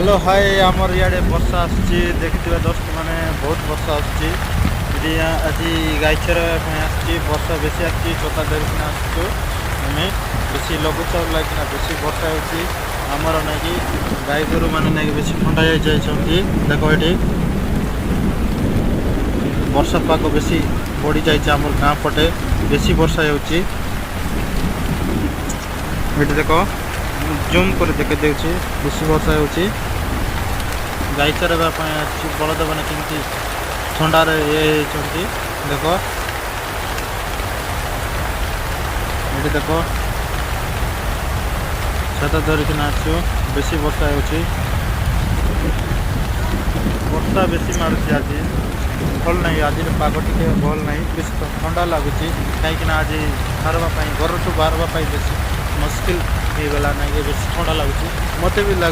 Hello hi आमर इे वर्षा आसूँ देखिए दोस्त मैंने बहुत वर्षा आसूँ आज गाई चरवाई आसूँ वर्षा बेसी आसूँ छता धरिकी आसुँ आम बेसी लघुचाप लगिना बेसी वर्षा होमर ना कि गाई गोरु मैंने ना कि बेसी ठंडा जाती देख ये वर्षा पाग बेसी बढ़ी जाम गाँ पटे बेसी वर्षा हो देख जूम कर देखे देती बेसी वर्षा हो गाई चरवाई बलद मैंने कमी थंडार ये देख ये देख छाता धरिकी आसु बेसी वर्षा वर्षा बेसी मारुची आज भल ना आज पाग टे भल ना बेस ठंडा लगुच कहीं आज बाहरवाई घर ठू बाहर बेसी मुस्किल हो गला ना बेस ठंडा लगुच मत भी लगुच।